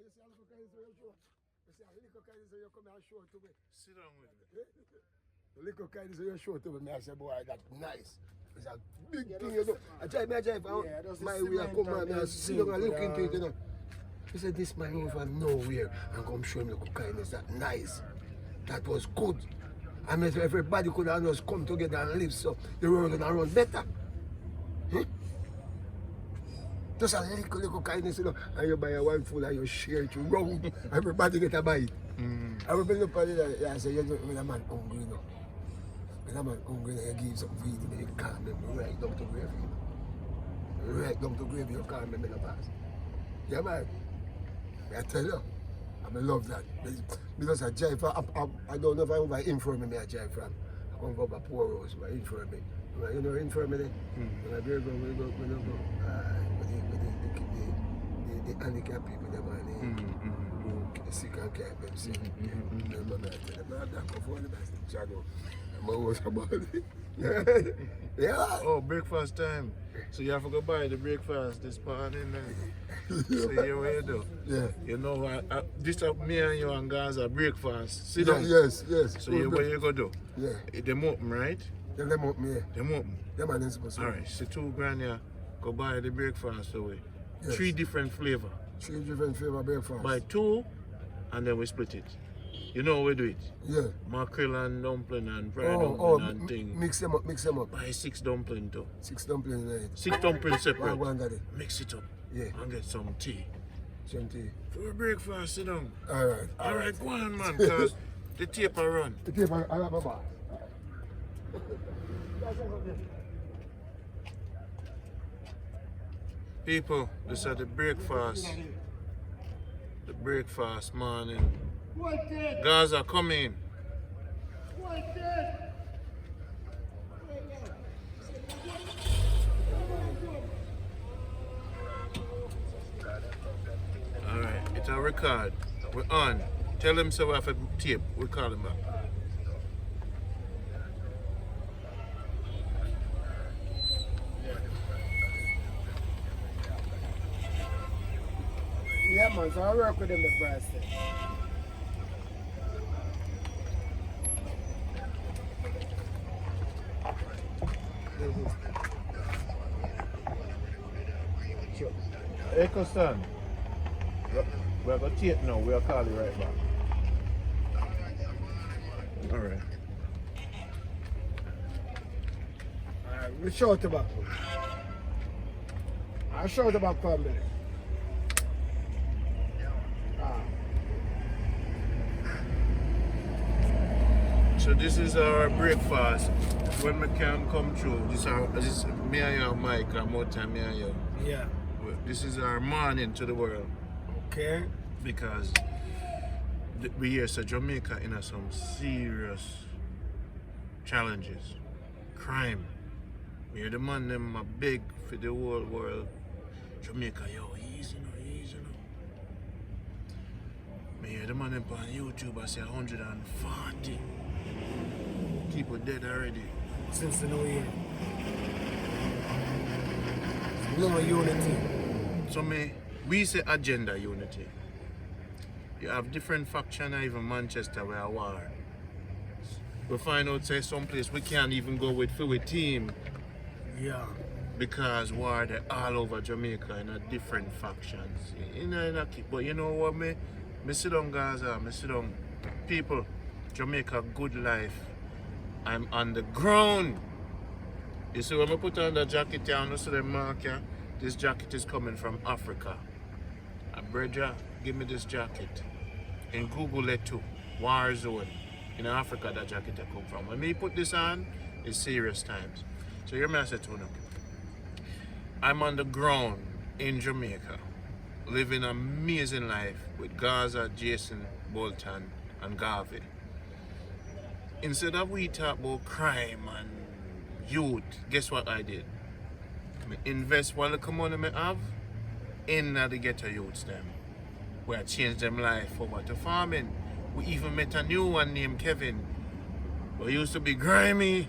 you see a little kind of show. You see a little kind of you come and show to me. Sit down with me. The little kind of you show to me. I say, boy, that's nice. It's a big thing, you know. I drive my way, I come and I sit down and look into it, you know. He said, this man came from nowhere and come show me the kindness. That nice. That was good. I mean, everybody could have just come together and live so the world would run better. Huh? Just a little kindness, you know, and you buy a one full and you share it around. Everybody get a bite. Everybody look at it and say, you know, when a man hungry, you know. When a man hungry, you give some feed him, you calm him right down to grave. Right down to grave, you calm him in the past. Yeah, man. I tell you, I love that. Because I drive from, I don't know if I over infirmary I drive from. I come from a poor house, but infirmary. You know infirmary? When I go, the handicapped people, the sick and can't be sick. Remember that? I'm not for the best. Shadow. I'm always about it. Yeah. Oh, breakfast time. So you have to go buy the breakfast this morning. So you what you do? Yeah. You know what? This up me and you and Gaza breakfast. Sit down. Yes. So what you go do? Yeah. Them open, right? Them open, yeah. Them open. Them are supposed to. Alright, so $2 here. Go buy the breakfast away. Yes. 3 different flavor. 3 different flavor breakfast. Buy 2 and then we split it. You know how we do it? Yeah. Mackerel and dumpling and fried dumpling and thing. Mix them up. Buy 6 dumpling too. 6 dumplings, right? 6 dumplings separate. One got it. Mix it up. Yeah. And get some tea. Some tea. For breakfast, sit down. Alright, go on, man, because the tape are run. The tape, I got my boss. People, this is the breakfast. The breakfast morning. Gaza, come in. Alright, it's a record. We're on. Tell him so we have a tape. We'll call him back. Yeah, man, so I work with them the price thing. Sure. Hey, Costan. We're going to tape now. We'll call you right back. Alright. Alright, we shout about. I shout about family. So this is our breakfast. When we can come through, this is me and you, Mike, and more time me and you. Yeah. This is our morning to the world. Okay. Because we hear so Jamaica in some serious challenges. Crime. We hear the man them are big for the whole world. Jamaica, yo, easy no. Me hear the man them on YouTube I say 140 people dead already. Since the new year. No unity. So we say agenda unity. You have different factions, even Manchester where war. We find out say someplace we can't even go with for a team. Yeah. Because war they're all over Jamaica in a different factions. But you know what me sit down Gaza, me sit down people, Jamaica good life. I'm on the ground. You see when I put on the jacket here, you see the mark here? This jacket is coming from Africa. Brother, give me this jacket. In Google it too. War zone. In Africa that jacket I come from. When me put this on, it's serious times. So hear me I say to them. I'm on the ground in Jamaica, living an amazing life with Gaza, Jason, Bolton, and Garvey. Instead of we talk about crime and youth, guess what I did? I invest what the money I have in the ghetto youths them. Where I changed them life over to farming. We even met a new one named Kevin. Who used to be grimy.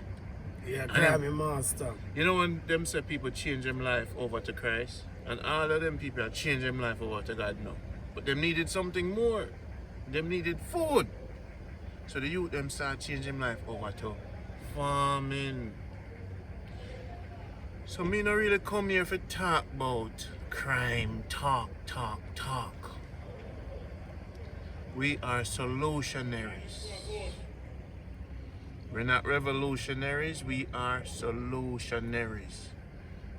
Yeah, grimy master. You know when them say people change them life over to Christ? And all of them people are changing them life over to God now. But them needed something more. Them needed food. So the youth them start changing life over to farming. So me not really come here for talk about crime. Talk. We are solutionaries. We're not revolutionaries, we are solutionaries.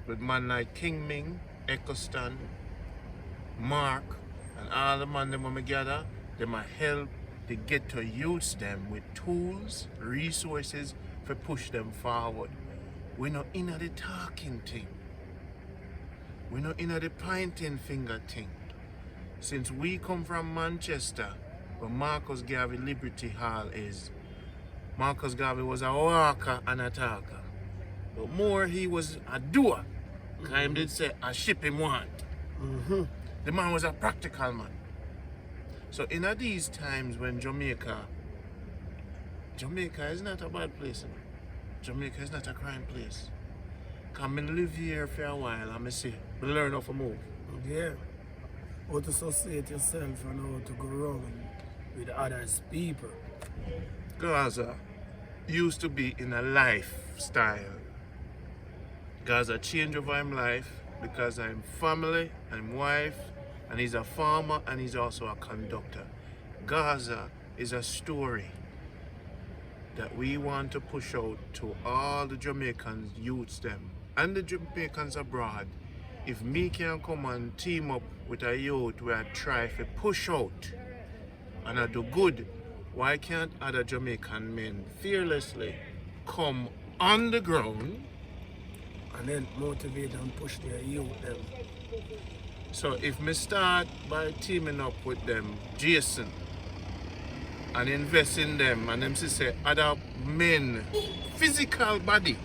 With man like King Ming, Eccleston, Mark, and all the man them when we gather, they might help the ghetto youths them with tools, resources for push them forward. We're not in the talking thing. We're not in the pointing finger thing. Since we come from Manchester, where Marcus Garvey Liberty Hall is, Marcus Garvey was a walker and a talker. But more he was a doer. Him did say a ship him want. The man was a practical man. So in these times when Jamaica is not a bad place. Jamaica is not a crime place. Come and live here for a while and I see, we learn how to move. Yeah. How to associate yourself and how to go around with others people. Gaza used to be in a lifestyle. Gaza changed over his life because I'm family, I'm wife, and he's a farmer and he's also a conductor. Gaza is a story that we want to push out to all the Jamaican youths them and the Jamaicans abroad. If me can come and team up with a youth where I try to push out and I do good, why can't other Jamaican men fearlessly come on the ground and then motivate and push their youth them? So if me start by teaming up with them, Jason, and invest in them, and them say other men, physical body,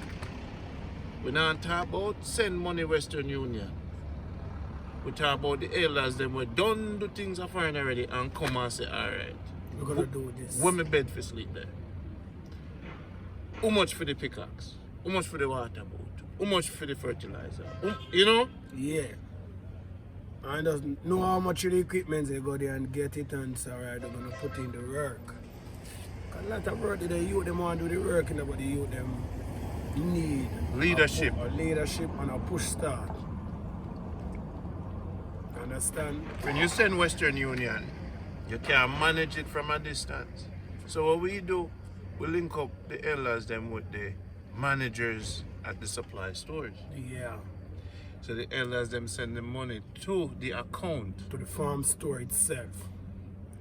we not talk about send money Western Union. We talk about the elders, them we done do things are fine already and come and say, alright. We're gonna do this. When me bed for sleep there? How much for the pickaxe? How much for the water boat? How much for the fertilizer? You know? Yeah. And doesn't know how much of the equipment they go there and get it and say, alright, they're gonna put in the work. A lot of work the youth them want to do the work, you know, but the youth them need Leadership. A leadership and a push start. Understand? When you send Western Union, you can manage it from a distance. So what we do, we link up the elders them with the managers at the supply stores. Yeah. So the elders them send the money to the account. To the farm store itself.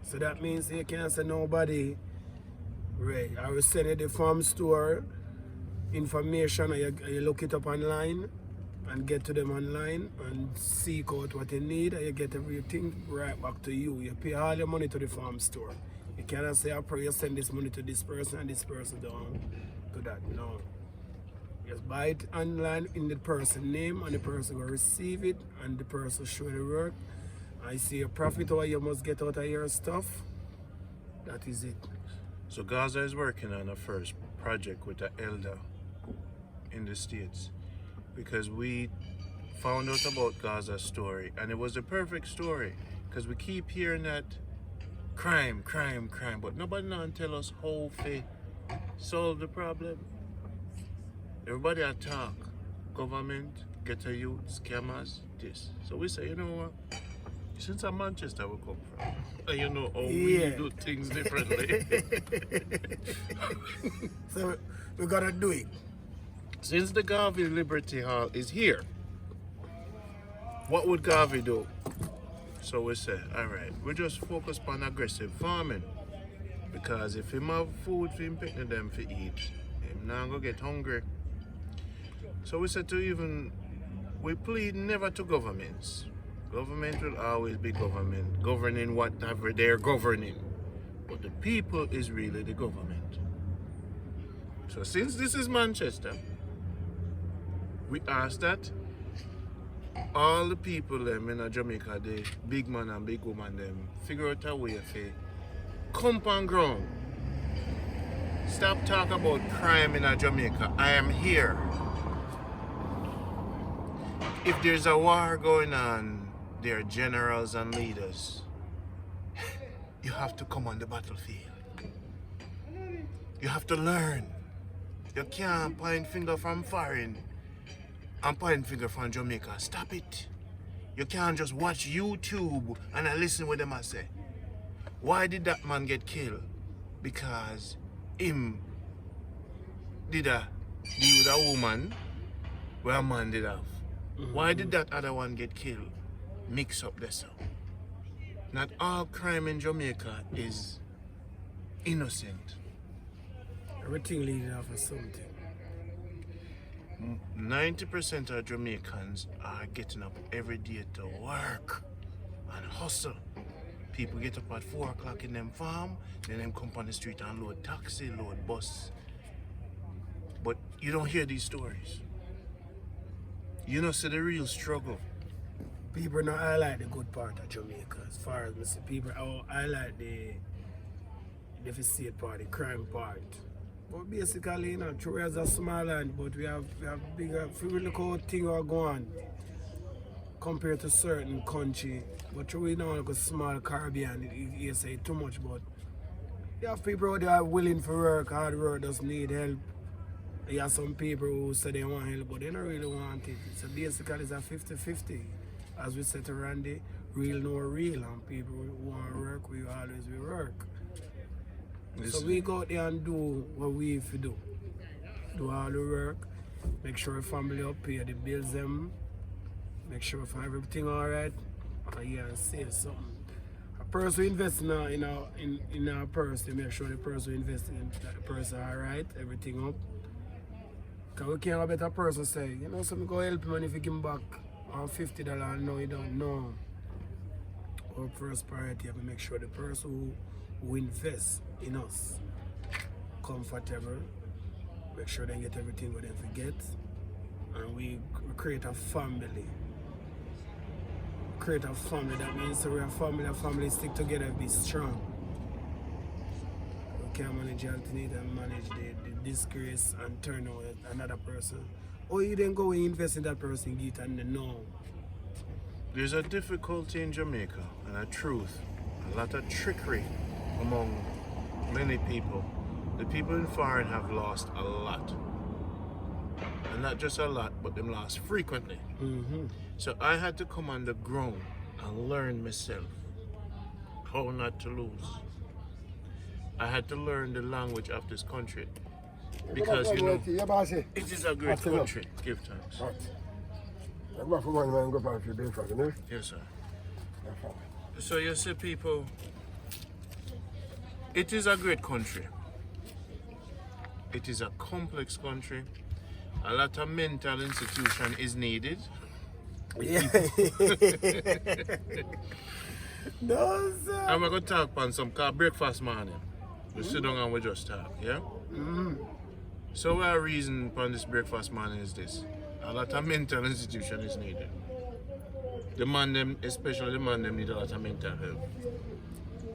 So that means you can't say nobody, right, I will send you the farm store information and you look it up online and get to them online and seek out what you need and you get everything right back to you. You pay all your money to the farm store. You cannot say, I pray you send this money to this person and this person don't do that. No. Just buy it online in the person's name and the person will receive it and the person show the work. I see a profit or you must get out of your stuff. That is it. So Gaza is working on a first project with an elder in the States because we found out about Gaza's story and it was the perfect story because we keep hearing that crime, but nobody now tell us how to solve the problem. Everybody attack government, ghetto youth, scammers, this. So we say, you know what? Since I'm Manchester we come from, and you know how we do things differently. So we gotta do it. Since the Garvey Liberty Hall is here, what would Garvey do? So we say, alright, we just focus on aggressive farming. Because if him have food for him picking them for eat, him not gonna get hungry. So we said we plead never to governments. Government will always be government, governing whatever they're governing. But the people is really the government. So since this is Manchester, we ask that all the people them in Jamaica, the big man and big woman them, figure out a way to come on ground. Stop talking about crime in Jamaica. I am here. If there's a war going on, there are generals and leaders you have to come on the battlefield. You have to learn. You can't point finger from foreign and point finger from Jamaica. Stop it. You can't just watch YouTube and listen what them I say. Why did that man get killed? Because him did a deal with a woman where a man did have. Why did that other one get killed? Mix up this up. Not all crime in Jamaica is innocent. Everything leading off of something. 90% of Jamaicans are getting up every day to work and hustle. People get up at 4 o'clock in them farm, then them come on the street and load taxi, load bus. But you don't hear these stories. You know, see the real struggle. People don't highlight the good part of Jamaica. As far as I see, people highlight the deficit part, the crime part. But basically, you know, true as a small land, but we have bigger. If we look how things are going compared to certain country, but true we know like a small Caribbean, you say too much, but you have people out there willing for work, hard work, just need help. You have some people who say they want help, but they don't really want it. So basically, it's a 50-50. As we said to Randy, real no real, and people who want to work, we always will work. Listen. So we go out there and do what we have to do. Do all the work, make sure the family up, pay the bills them, make sure for everything alright, and yeah, save something. A person who invests in a person, make sure the person who invests in that the person alright, everything up. Because we can't have a better person say, you know, something go help him and if you give him back $50 and no, you don't know. Our first priority is to make sure the person who invests in us comfortable, make sure they get everything what they forget, and we create a family. Create a family, that means so we're a family stick together, be strong. We can't manage alternate and manage the disgrace and turn out another person. Or you then go and invest in that person, get and they know. There's a difficulty in Jamaica and a truth, a lot of trickery among many people. The people in foreign have lost a lot. And not just a lot, but them lost frequently. So I had to come on the ground and learn myself how not to lose. I had to learn the language of this country. Because, you know, it is a great country. Give thanks. Yes, sir. So you see, people, it is a great country. It is a complex country. A lot of mental institution is needed. Yeah. No, sir. And we're going to talk on some breakfast morning. We sit down and we just talk, yeah? So our reason for this breakfast morning is this. A lot of mental institution is needed. The man them, especially the man them, need a lot of mental help.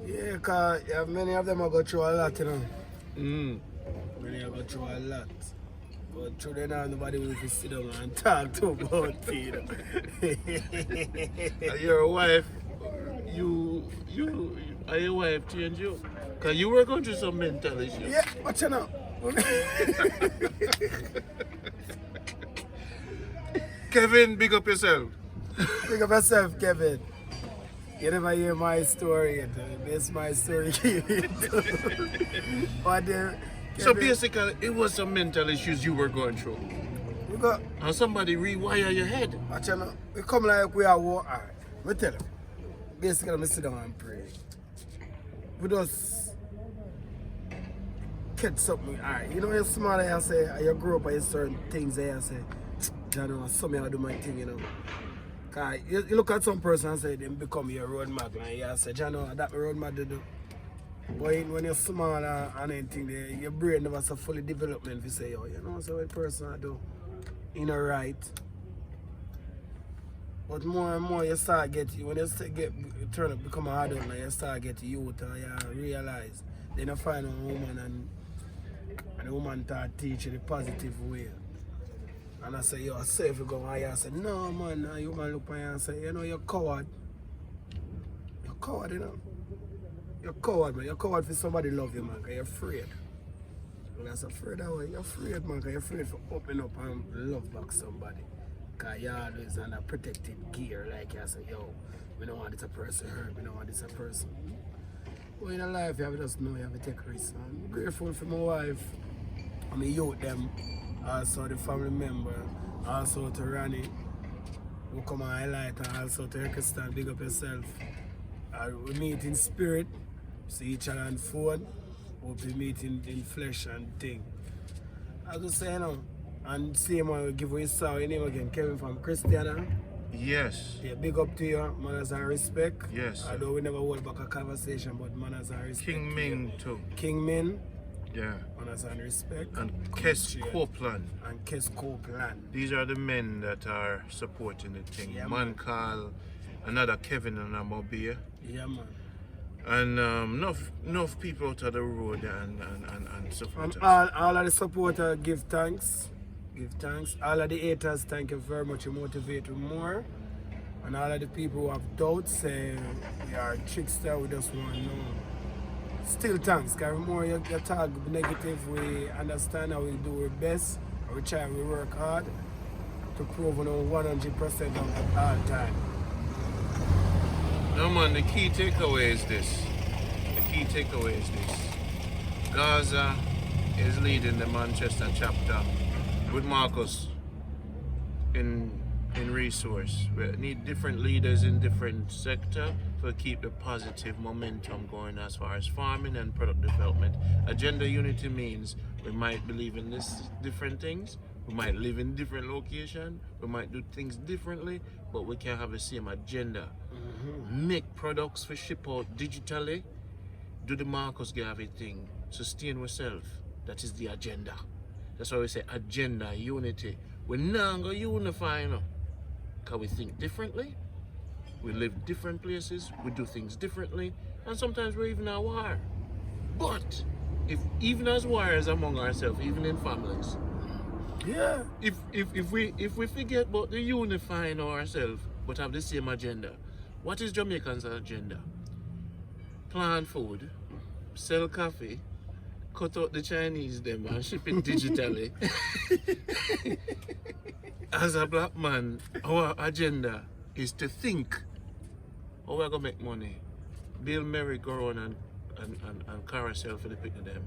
Yeah, because many of them are going through a lot, you know. Many are going through a lot. But through them, nobody will sit down and talk to about it, you know. Your wife, are your wife change you? Because you were going through some mental issues. Yeah, but you know. Kevin, big up yourself. Big up yourself, Kevin. You never hear my story yet. That's my story. But so basically, it was some mental issues you were going through. And somebody rewire your head. But you know, we come like we are war. Alright, we tell you. Basically, I sit down and pray. We just catch something. Alright, you know, you're small and you say, you grow up and you certain things and you say, I know, something I do my thing, you know. Cause you look at some person and say, they become your road map, and you say, I know, that my road map to do. But when you're small and anything, your brain never so fully development to say, oh, you know, so what person I do, you know, right. But more and more you start getting, when you turn up, become an adult, and you start getting youth and you realize, then you find a woman and the woman start teach you the positive way. And I say, yo, safe you go, and I say, no man, and you man look at you and say, you know, you're coward. You're coward, you know. You're coward, man. You're coward for somebody love you, man, because you're afraid. And that's afraid that way. You're afraid, man, because you're afraid to open up and love back somebody. Because you're always on a protected gear, like you say, yo, we don't want this a person hurt, we don't want this a person. But in life, you have to just know you have to take risks. I'm grateful for my wife, and my youth them, also the family member, also to Ronnie, who come and highlight, and also to Kirsten, big up yourself. We meet in spirit, see each other on phone, hope we meet in flesh and thing. I just say, you know, and same one we give you his your name again, Kevin from Christiana. Yes. Yeah, big up to you, manners and respect. Yes. Although we never hold back a conversation, but manners and respect. King Ming too. King Min, Yeah. manners and respect. And Kes Copeland. And Kes Copeland. These are the men that are supporting the thing. Yeah, man man. called another Kevin and I'm up here. Yeah, man. And enough people out of the road and support And us. all of the supporters give thanks. Give thanks. All of the haters, thank you very much. You motivate me more. And all of the people who have doubts say we are trickster, we just want to know. Still thanks, because the more you talk negative, we understand how we do our best. We try, we work hard to prove on 100% of all time. No man, the key takeaway is this. The key takeaway is this. Gaza is leading the Manchester chapter with Marcus in resource. We need different leaders in different sector to keep the positive momentum going as far as farming and product development. Agenda unity means we might believe in this different things, we might live in different location, we might do things differently, but we can have the same agenda. Make products for ship out digitally, do the Marcus Garvey thing, sustain ourselves. That is the agenda. That's why we say agenda, unity. We're not going to unify, you know, because we think differently, we live different places, we do things differently, and sometimes we're even at war. But if even as warriors among ourselves, even in families, Yeah. if we forget about the unifying ourselves but have the same agenda, what is Jamaican's agenda? Plant food, sell coffee, cut out the Chinese them and ship it digitally. As a black man, our agenda is to think how we're gonna make money, build merry-go-round and carousel for the pick of them,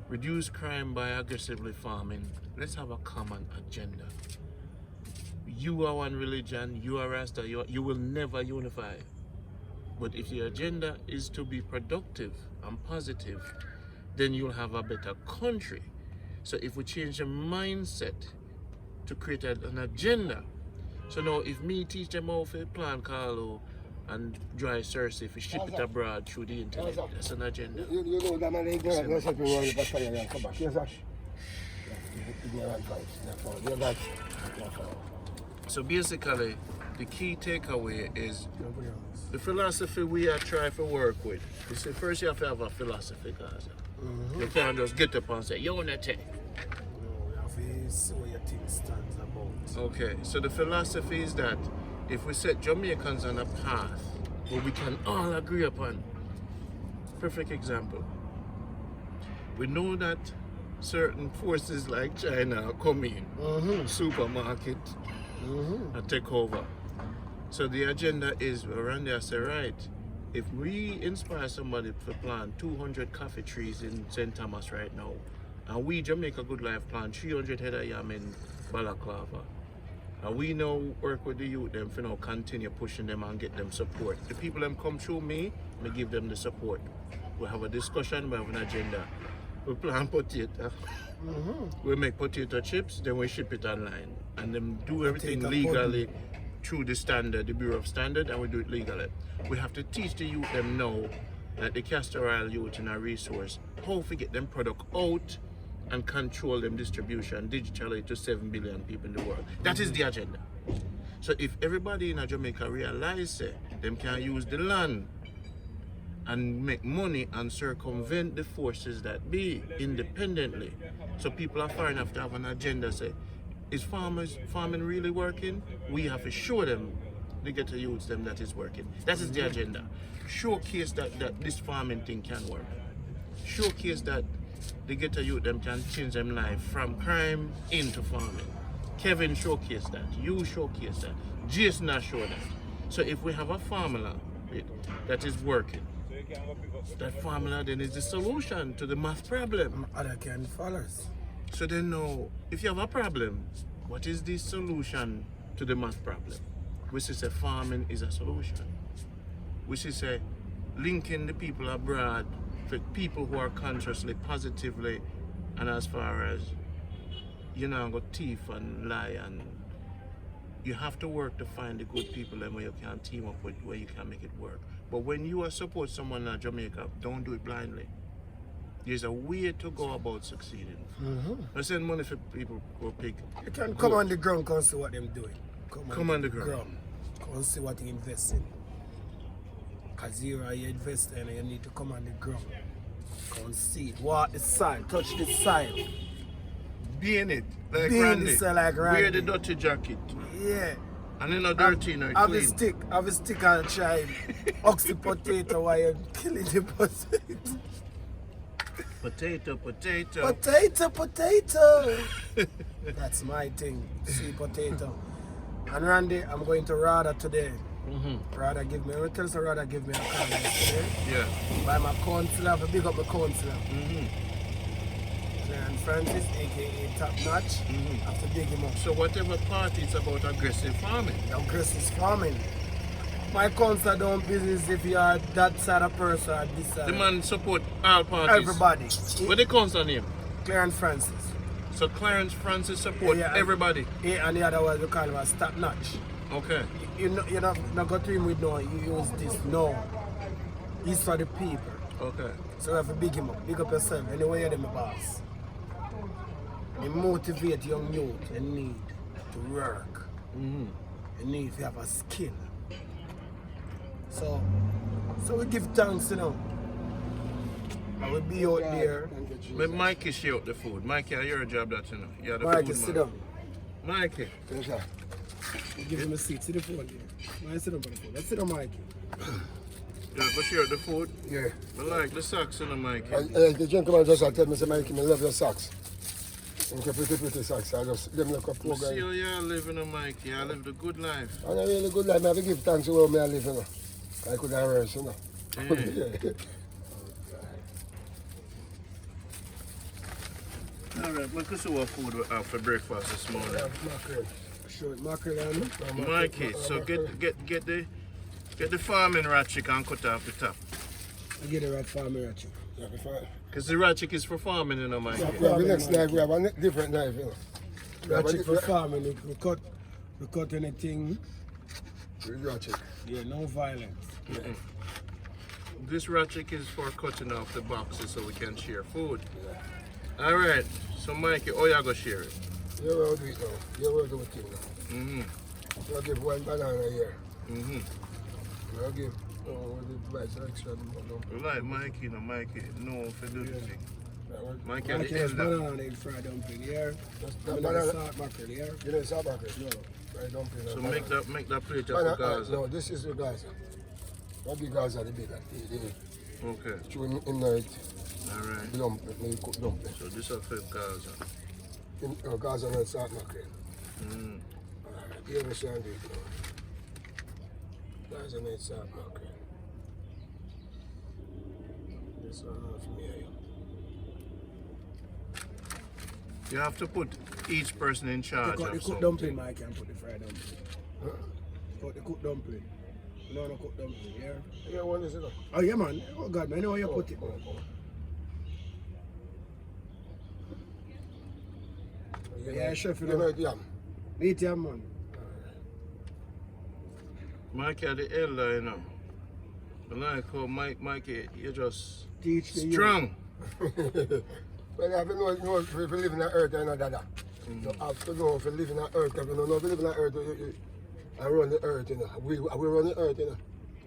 reduce crime by aggressively farming. Let's have a common agenda. You are one religion, you are Rasta, you will never unify. But if the agenda is to be productive and positive, then you'll have a better country. So if we change the mindset to create an agenda, so now if me teach them how to plant Carlo and dry Cersei, if we ship it abroad through the internet, that's an agenda. You know that man ain't going to set me on the battalion and come back. Yes, Ash. So basically, the key takeaway is the philosophy we are trying to work with. You see, first you have to have a philosophy, guys. You can't just get up and say, unity. No, we have to see what your thing stands about. Okay, so the philosophy is that if we set Jamaicans on a path where we can all agree upon, perfect example, we know that certain forces like China are coming, supermarket, and take over. So the agenda is, around there say, right, if we inspire somebody to plant 200 coffee trees in St. Thomas right now, and we Jamaica Good Life plant 300 head of yam in Balaclava, and we now work with the youth them for now continue pushing them and get them support. The people them come through me give them the support. We have a discussion, we have an agenda. We plant potato, we make potato chips, then we ship it online. And then do everything legally through the standard, the Bureau of Standard, and we do it legally. We have to teach the youth them now that the castor oil youth in our resource, how to get them product out and control them distribution digitally to 7 billion people in the world. That is the agenda. So if everybody in Jamaica realize them can use the land and make money and circumvent the forces that be independently. So people are far enough to have an agenda say, is farming really working? We have to show them the ghetto youths them that is working. That is the agenda. Showcase that this farming thing can work. Showcase that the ghetto youth them can change them life from crime into farming. Kevin showcase that. You showcase that. Jason has shown that. So if we have a formula that is working, that formula then is the solution to the math problem. Other can follow us. So then now, if you have a problem, what is the solution to the math problem? Which is farming is a solution. Which is linking the people abroad, the people who are consciously, positively, and as far as you know, got thief and lie, and you have to work to find the good people and where you can team up with, where you can make it work. But when you are support someone in Jamaica, don't do it blindly. There's a way to go about succeeding. I send money for people who pick. You can come on the ground, come see what they're doing. Come on the ground. Come see what they invest in. Because you're an investor and you need to come on the ground. Come see it. Walk the soil, touch the soil. Be in it, like Be in Randy. the soil like Randy. Wear the dirty jacket. Yeah. And then not dirty, no Have clean. a stick and try oxy potato while you're killing the potato. Potato. Potato. That's my thing. See potato. And Randy, I'm going to Rada today. Rada give me, tell us Rada give me a call yesterday. Yeah. By my counselor, I big up my counselor. And Francis, aka Top Notch, have to dig him up. So whatever part is about aggressive farming. Aggressive farming. My counselor don't business if you are that side of person or this side. The man support all parties. Everybody. What the counselor name? Clarence Francis. So Clarence Francis support everybody. Yeah, and the other one we call him a Top Notch. Okay. You're not go to him with no, you use this. No. He's for the people. Okay. So you have to big him up. Big up yourself. Anyway, you're the boss. You motivate young youth. You need to work. You need to have a skill. So we give thanks, you know. And we be out there. But Mikey share out the food. Mikey, I your job that you know. You're the Mikey, food sit man. down. Mikey. Yes, sir. You give him a seat. Sit the phone there. Mikey, sit down for the phone. Let's sit down, Mikey. Yeah, but share the food. Yeah. I like the socks in the Mikey. The gentleman just tell me, say, Mikey, I love your socks. Okay, pretty socks. I just them look a poor See guy. how you living in Mikey. I live the good life. And a really good life. I have to give thanks to where I live, you know. I could have worse, you know. Alright, look at what food we have for breakfast this morning. Mackerel. Sure, mackerel and Mikey, so get the farming rat chicken and cut off the top. I get the right farmer at you. Yeah, Because the rat chicken is for farming, you know, Mikey. we have the next knife, we have a different knife, you know. Ratchet for farming, we cut anything. Ratchet. Yeah, no violence. Yeah. This rat chicken is for cutting off the boxes so we can share food. Alright, so Mikey, how you gonna share it? You will do it now. You will do it now. I'll give one banana here. I'll give the rice extra. Like Mikey, you know, Mikey, no for do the thing. Mikey, Mikey the has elder. banana egg fried dumpling here. Banana Salt mackerel here. You know salt mackerel? No. Right, dumpling. So make that plate up Banana, for Gaza. no, this is the Gaza. Not the Gaza, the bigger. Okay, Chew in night, alright. dumpling, when you cook dumpling. So this is for Gaza. In Gaza and salt mackerel. You understand it now. Gaza and salt mackerel. This one for me. You have to put each person in charge The of cooked something. dumpling, Mike, can put the fried dumpling. Cut the cooked dumpling. No cooked dumpling, yeah? Yeah, what is it? Oh, yeah, man. Oh, God, man. I know how you put it, man. Yeah, chef, you You know know. it, yeah. Eat yam, man. Mikey are the elder, you know. I like how Mikey, you're just Teach the strong. Well, you have to know if you live in the earth, you know that. You have to know if you live in the earth. If you don't know if you live in the earth, I run the earth, you know. We run the earth, you know.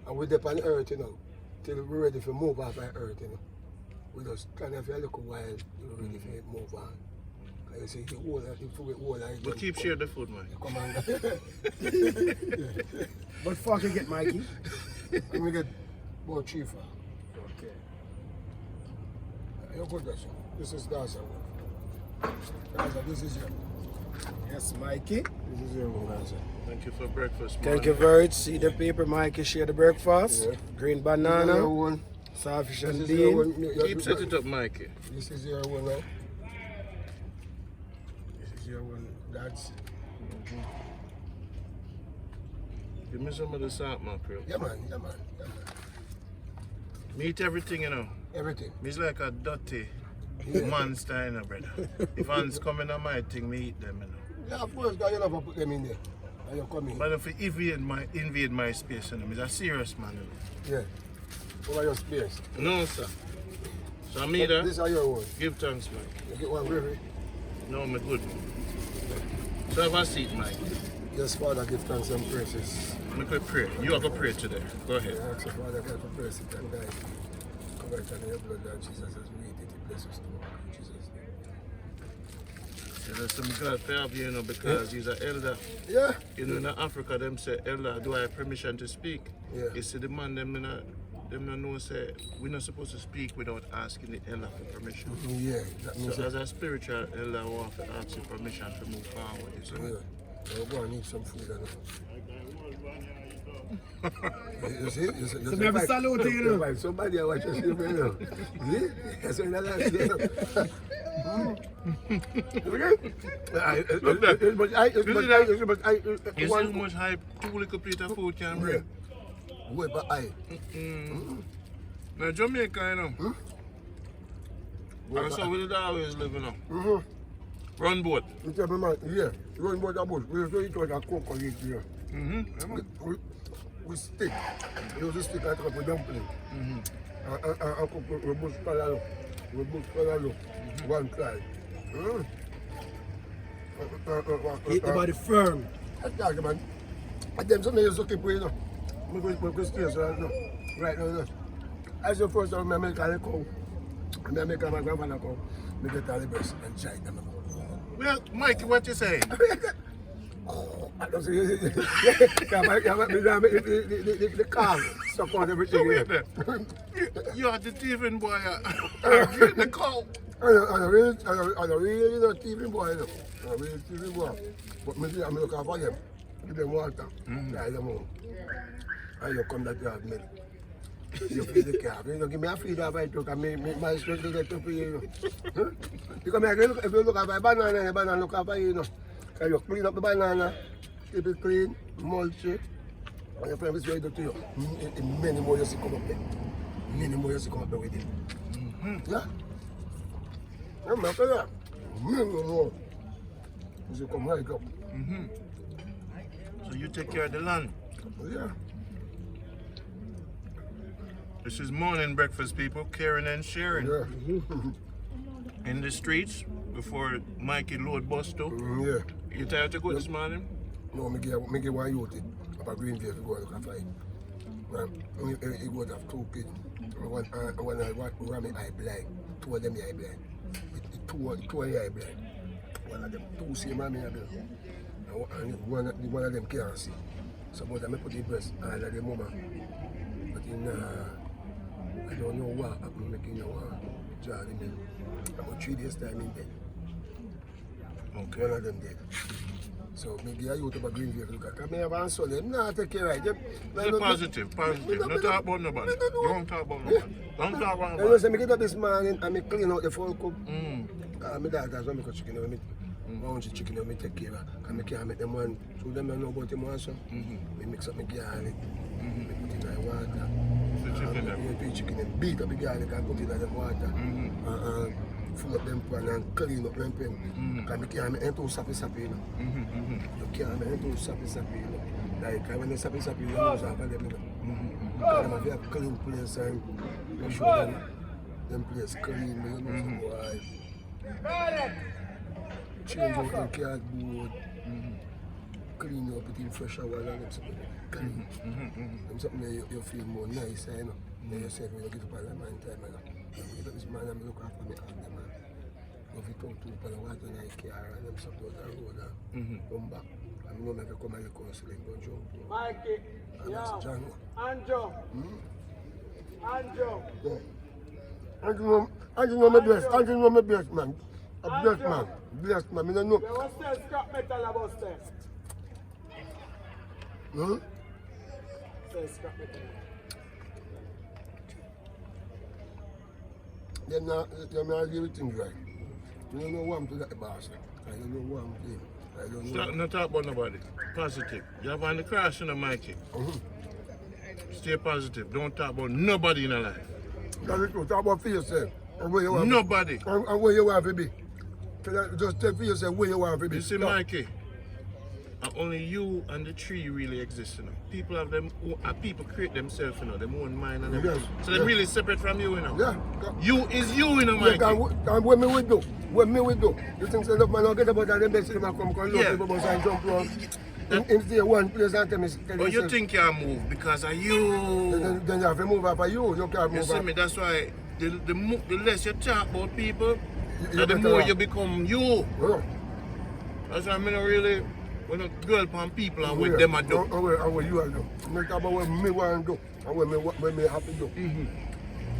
And we depend on the earth, you know, till we're ready to move off the earth, you know. We just kind of have a little while, we're ready to move on. I say, the whole, the food, whole, But keep sharing the food, man. Come on. But fuck you get Mikey. Let me get about 3 for. Okay. You put that, sir. This is Gaza. Gaza, this is your. Yes, Mikey. This is your one, Gaza. Thank you for breakfast, man. Thank you very much. See the paper, Mikey. Share the breakfast. Yeah. Green This is your banana. one. Saltfish This and is your bean. one. Keep set it up, Mikey. This is your one now. This is your one. That's. Give me some of the salt mackerel. Yeah, man. Yeah, man. Yeah, man. Me eat everything, you know. Everything. Me's like a dirty monster, you know, brother. If ants come in on my thing, me eat them, you know. Yeah, of course, God, you never put them in there. And you come in. But if you invade my space, you know, me's a serious man, you Yeah. Over your space. know. No, sir. So me that, This is your one. give thanks, man. You get one gravy. No, me good. So have a seat, Mike. Yes, Father, give thanks and praises. Me could pray. You have a prayer today. Go I ahead. ask you, Father, God, for mercy and guide. Cover it under your blood, Lord Jesus, as we eat it. Bless us to walk in Jesus' name. Yeah, so I'm glad to have you, you know, because he's an elder. Yeah. You know, in Africa, them say, elder, do I have permission to speak? Yeah. You see, the man, them not know, say, we're not supposed to speak without asking the elder for permission. Yeah. That means So as a spiritual elder, I want to ask you permission to move forward. You see? yeah. I'll go and eat some food. You see? You see? So we have a salute to you, you know. Somebody I watch you, you know. See? That's what I like. Look that. You see how One much hype 2 little plate of food can bring? wait, but I. Now Jamaica, you know. And so we did always live, you know. Run boat. You tell me, man, yeah, run about the bush. We used to eat all that coconut here. We stick. We used to stick like a dumpling. And cook we bush palalo. We bush palalo. One side. Eat the body firm. Exactly, man. And them some used to keep you know. We go stay right now. Right now. As the first time I make a cow. And I make my grandfather cow. We get all the breast and chai them. Well, Mikey, what you say? I don't see the car stuck on everything. So wait there. You are the thieving boy. The cow. I'm a real TV boy. I'm a real TV boy. But me look after them. Give them water. Guide them home. And you come that yard milk. You feed the calf. You know, give me a feed of it. Look at me, my strength to get to feed you. Because if you look at my banana, the banana look after you, you know. And you clean up the banana, keep it clean, mulch it. And your friend is ready to you. Many more years to come up there. Many more years to come up there with it. Yeah. I'm not going to many more. You should come right up. So you take care of the land. Yeah. This is morning breakfast, people. Caring and sharing. Yeah. In the streets before Mikey load bus too. Yeah. You tired to go this morning? No, me give one youth it. About Greenville to go and look after him. He go to have 2 kids. One me eye blind. 2 of them eye blind. Two of them eye blind. One of them 2 same man me eye blind. And one of them can't see. So both of them put the breast all of the mama. But in I don't know what happened making you draw them in. About 3 days time in bed. Okay. One of them dead. So me give a youth about Greenville look at. Me have a son, them nah take care right. Say positive. Don't talk about nobody. Don't talk about nobody. Don't talk about You know, nobody. so me get up this morning and me clean out the full cook. My daughters want me cook chicken, when me want chicken, when me take care of. And me can't make them one. So them don't know about them one, so me mix up my garlic. Me put it in the water. The chicken there. Me chicken and beat up the garlic and put it in the water. Fill up them pan and clean up them pen. Because me can't make too sappy, you know. You can't make too sappy, you know. Like when they sappy, you lose half of them, you know. Because them have a clean place and you show them place clean, you know, so why. Change out the cardboard. Clean up it in fresh water and them something clean. Them something that you feel more nice, you know. Then you say, when you get up all the man time, you know. This man, I'm looking after me all the man. If you talk to people, what in the car and them something on the road and come back. I know never come and look on sleep, don't jump. Mikey, And that's John. Anjo. Anjo. Yeah. Andrew know me blessed. Andrew know me blessed, man. A blessed man. Blessed man. I don't know. There was still scrap metal about there. Still scrap metal. Them not give things right. You don't know what I'm to that boss. I don't know what I'm doing. I don't know. Stop, not talk about nobody. Positive. You have on the cross in the Mikey. Stay positive. Don't talk about nobody in your life. That's the truth. Talk about for yourself. And where you want Nobody. and where you want to be. Just tell for yourself where you want to be. You see, Mikey, only you and the tree really exist, you know. People have them, people create themselves, you know, their own mind and everything. Yes. So they're really separate from you, you know. Yeah. You is you, you know, Mikey. And what me would do? What me would do? You think say, look, man, I'll get about that, them best them come love people, but I jump around. In stay one place and tell me. But you think you move because of you. Then you have to move up for you. You can't You move see up. me, that's why the less you talk about people, You the better more off. you become you. Yeah. That's why I mean, really, when a girl upon people and what them I do. And what you are do. Make up what me want to do. And what me have to do.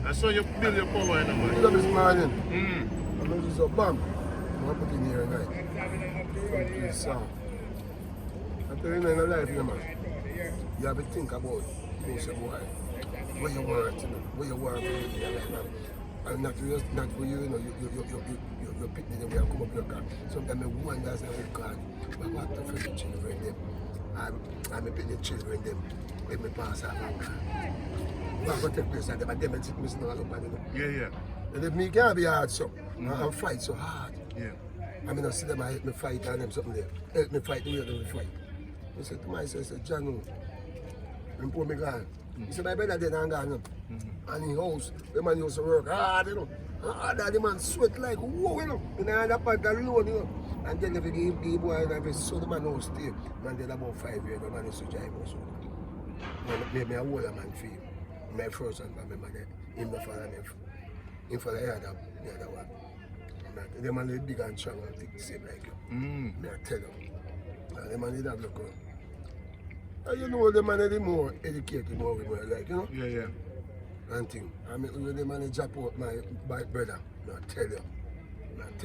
That's how you build your power in the You mind. know this morning. I'm going to do bam. I'm going to put in here tonight. From this song. I'm telling you in your life, man. You have to think about those boy. What you want, you know. What you want to do in your life, man. And not for you, you know, you pick me the way I come up your car. Sometimes I wonder as I God, but what the for the children them. I'm pick the children them when me pass out. What go take place at them and them take me all up and Yeah. and if me can't be hard so and fight so hard. Yeah. I mean I see them I help me fight and them something there. Help me fight the way they fight. I said to myself, I said, John, and poor me gone. He said, my brother dead and gone. And in house, the man used to work hard, you know. Hard, the man sweat like whoa, you know. In the part alone, you know. And then if you give the boy and if so the man don't stay. Man did about 5 years, the man used to drive us. Maybe a older man feel. My first son, my mother, him the father, him for the other one. The man is big and strong and thick, same like you. Me I tell you. And the man did have look. And you know the man is more educated, more like, you know. Yeah. And thing. I mean, when the man drop out my brother, I tell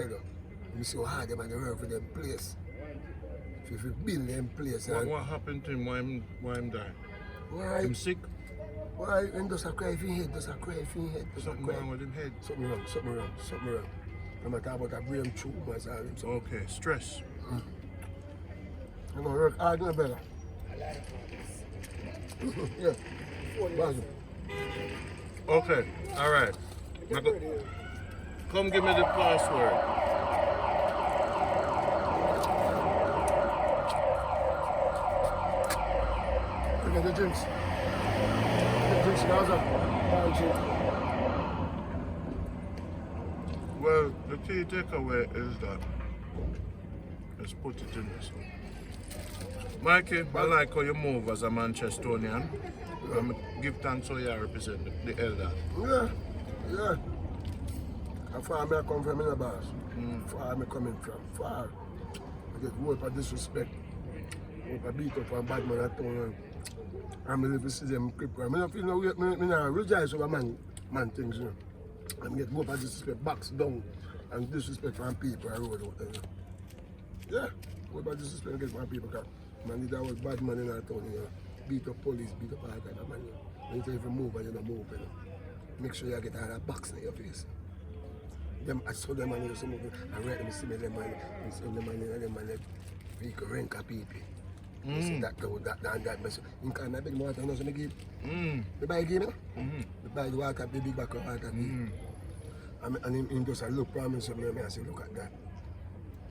you. You see how hard the man work for them place. If you build them place. What happened to him? Why him died? Why? Him sick? Why? And does a cry if he head, does a cry if he head. Something wrong with him head? Something wrong. I'm talking about a brain tumor or something. Okay, stress. I'm going to work hard, no better. Yeah. Basil. Okay, all right. Come give me the password. Look at the drinks. The drinks, guys. Well, the key takeaway is that let's put it in this. Mikey, I like how you move as a Manchesterian. Give thanks how you represent the elder. Yeah. How far I come from in the bars. Far I coming from. Far. I get word for disrespect. Word for beat up and bad man at town. I'm going to see them crip. I'm not rejoice over man things, you know. I'm get word for disrespect, backs down and disrespect from people I road out there. Yeah. Word for disrespect get from people. Man, that was bad man in our town, you know. Beat up police, beat up all kind of man, you know. And if you move and you don't move, you know. Make sure you get all that box in your face. I saw them and some of them, I read them, see me, them man, vehicle rank of people. I said that, mess. You can't make more water, you know, so I give. You buy game, you know? You buy the water, the big back of water. And he just look for me, so I say, look at that.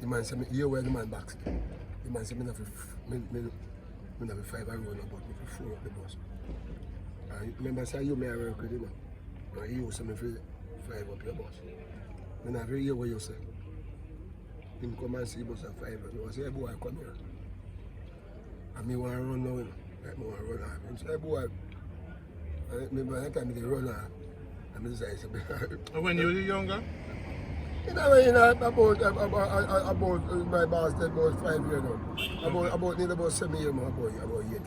The man said, here where the man box. The man said, I have a 5 and run about me for 4 up the bus. And remember, I said, you may work with, you know. And he was saying, 5 up your bus. And I hear what you say. Him come and see bus at 5 and I say, hey boy, come here. And me want to run now, you know. Like me want to run off. He say, hey boy. And by that time, they run off. And I say, When you were younger? About my boss that about 5 years now. Need about 7 years more, about 8.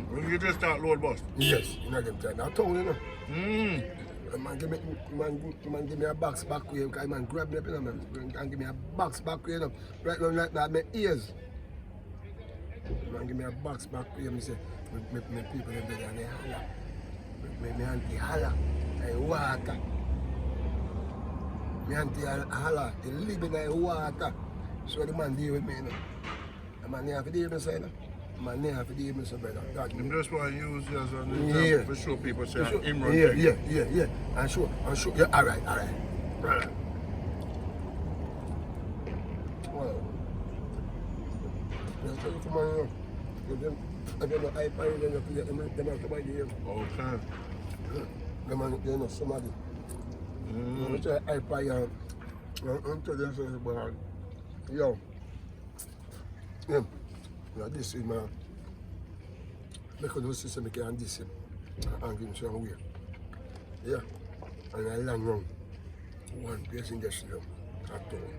When you just start load bus. Yes, you know them time. I told you, Mm. man give me a box back way, because man grab me up, man, and give me a box back way, right now like that, my ears. Man give me a box back way, me say, me people them there and they holler. Me auntie holler, I water. Me auntie holler, they live in the water. So the man deal with me, The man have to deal with me, say, Man have to deal with me, brother. I'm just want to use you as an Yeah. example to show people say Sure. him run Yeah. I'm sure. Yeah, all right. Right. Well, let's take some money. I don't know, I find them have to buy the Okay. them know somebody. I say I buy I'm telling you something about yo. This is my because this is me can this and give me some way. Yeah. And I land round. One place in the city at all.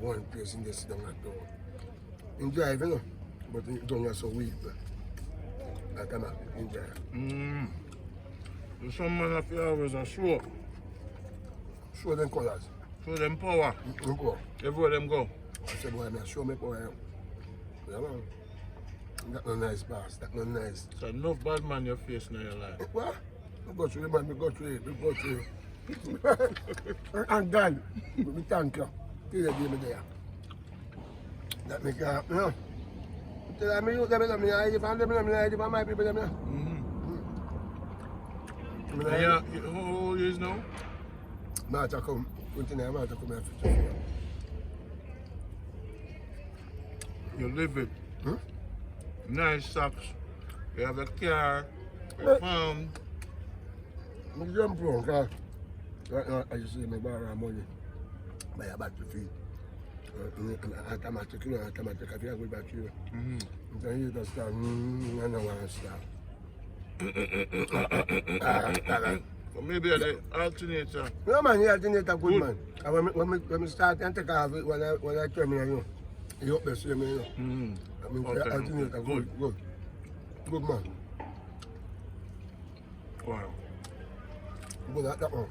One place in the city at all. In drive, but it don't so weak. Like I'm in drive. Some man of yours are show. Show them colors. Show them power. Go. Everywhere them go. I said, boy, man, show me power. Yeah, man. That no nice boss. That no nice. So enough bad man your face in your life. What? We go through it, man. We go through it. And God, we thank you. Till you give me there. That make you, tell me, you tell me, I hide from them, I hide from my people, them. Yeah, how old is now? Martha come, 29, Martha come here 54. You live it. Hmm? Nice socks. You have a car, a farm. I jump wrong, because right now I just see me borrow money, buy a battlefield. Automatic, automatic, I feel good battery. Then you just start, I don't want to start. Or maybe the alternator. No man, the alternator good man. And when we start and take off, when I turn me, you up the same, I mean, Okay. the alternator good. Good man. Wow. Good at that one.